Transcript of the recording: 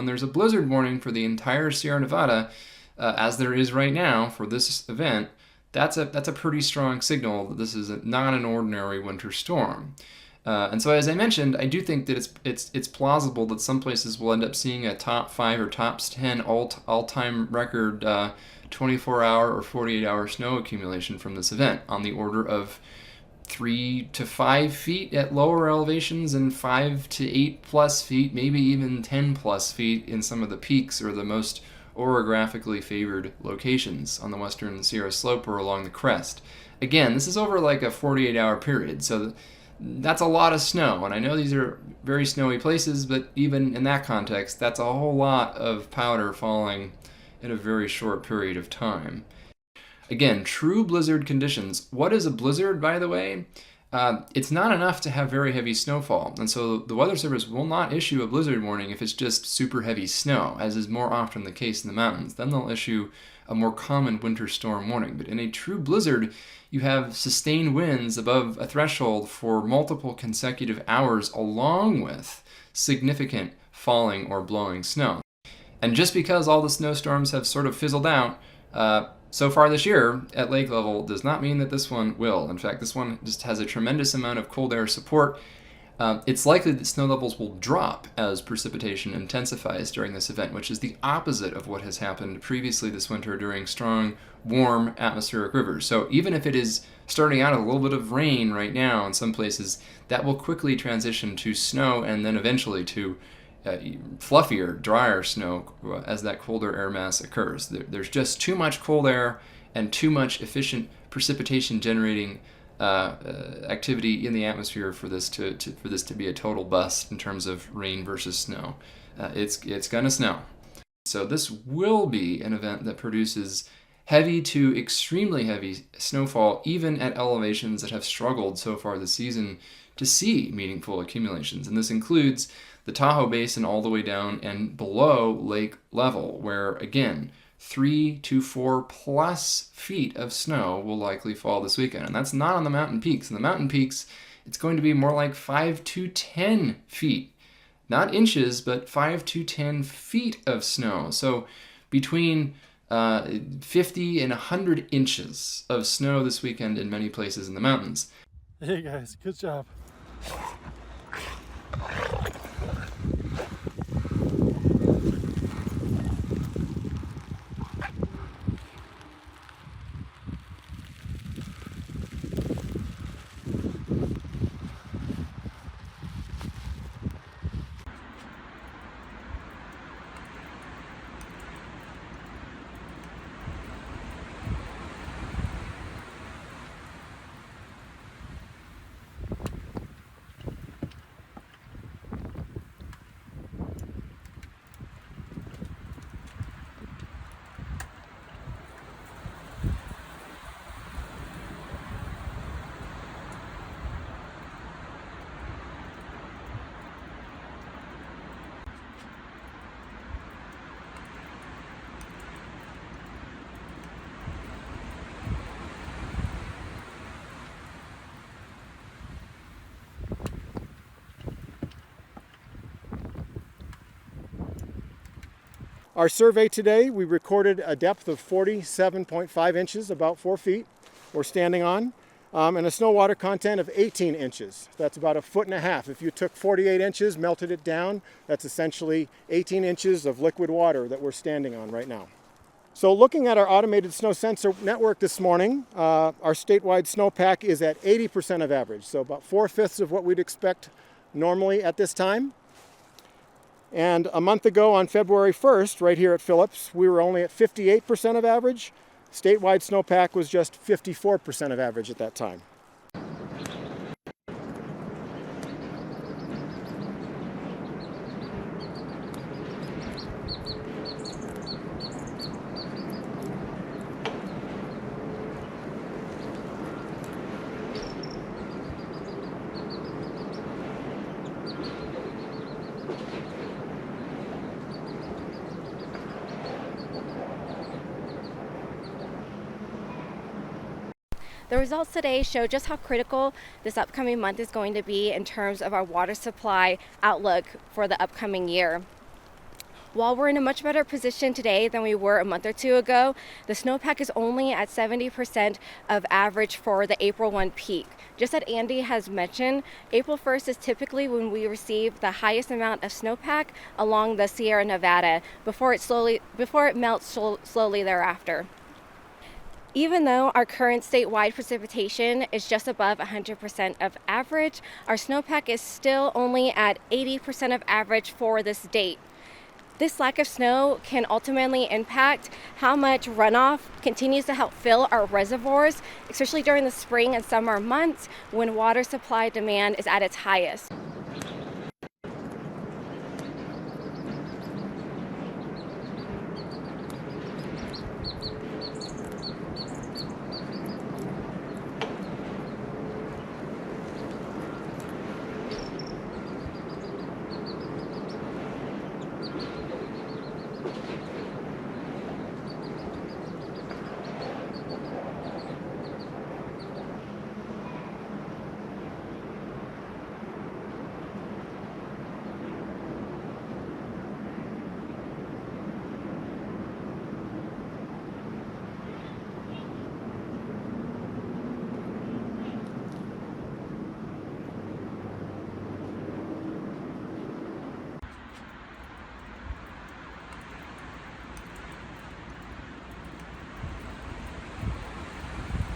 when there's a blizzard warning for the entire Sierra Nevada, as there is right now for this event, that's a pretty strong signal that this is not an ordinary winter storm. And so, as I mentioned, I do think that it's plausible that some places will end up seeing a top 5 or top 10 all-time record 24-hour or 48-hour snow accumulation from this event, on the order of 3 to 5 feet at lower elevations and 5 to 8 plus feet, maybe even 10 plus feet in some of the peaks or the most orographically favored locations on the western Sierra Slope or along the crest. Again, this is over like a 48-hour period, so that's a lot of snow, and I know these are very snowy places, but even in that context, that's a whole lot of powder falling in a very short period of time. Again, true blizzard conditions. What is a blizzard, by the way? It's not enough to have very heavy snowfall, and so the Weather Service will not issue a blizzard warning if it's just super heavy snow, as is more often the case in the mountains. Then they'll issue a more common winter storm warning. But in a true blizzard, you have sustained winds above a threshold for multiple consecutive hours, along with significant falling or blowing snow. And just because all the snowstorms have sort of fizzled out so far this year at lake level does not mean that this one will. In fact, this one just has a tremendous amount of cold air support. It's likely that snow levels will drop as precipitation intensifies during this event, which is the opposite of what has happened previously this winter during strong, warm atmospheric rivers. So even if it is starting out a little bit of rain right now in some places, that will quickly transition to snow and then eventually to fluffier, drier snow as that colder air mass occurs. There's just too much cold air and too much efficient precipitation generating activity in the atmosphere for this to be a total bust in terms of rain versus snow. It's gonna snow. So this will be an event that produces heavy to extremely heavy snowfall, even at elevations that have struggled so far this season to see meaningful accumulations. And this includes the Tahoe Basin all the way down and below lake level, where, again, 3 to 4 plus feet of snow will likely fall this weekend. And that's not on the mountain peaks. In the mountain peaks, it's going to be more like 5 to 10 feet. Not inches, but 5 to 10 feet of snow. So between 50 and 100 inches of snow this weekend in many places in the mountains. Hey guys, good job. Our survey today, we recorded a depth of 47.5 inches, about 4 feet, we're standing on, and a snow water content of 18 inches. That's about 1.5 feet. If you took 48 inches, melted it down, that's essentially 18 inches of liquid water that we're standing on right now. So looking at our automated snow sensor network this morning, our statewide snowpack is at 80% of average, so about 4/5 of what we'd expect normally at this time. And a month ago on February 1st, right here at Phillips, we were only at 58% of average. Statewide snowpack was just 54% of average at that time. The results today show just how critical this upcoming month is going to be in terms of our water supply outlook for the upcoming year. While we're in a much better position today than we were a month or two ago, the snowpack is only at 70% of average for the April 1 peak. Just as Andy has mentioned, April 1st is typically when we receive the highest amount of snowpack along the Sierra Nevada before it melts slowly thereafter. Even though our current statewide precipitation is just above 100% of average, our snowpack is still only at 80% of average for this date. This lack of snow can ultimately impact how much runoff continues to help fill our reservoirs, especially during the spring and summer months when water supply demand is at its highest.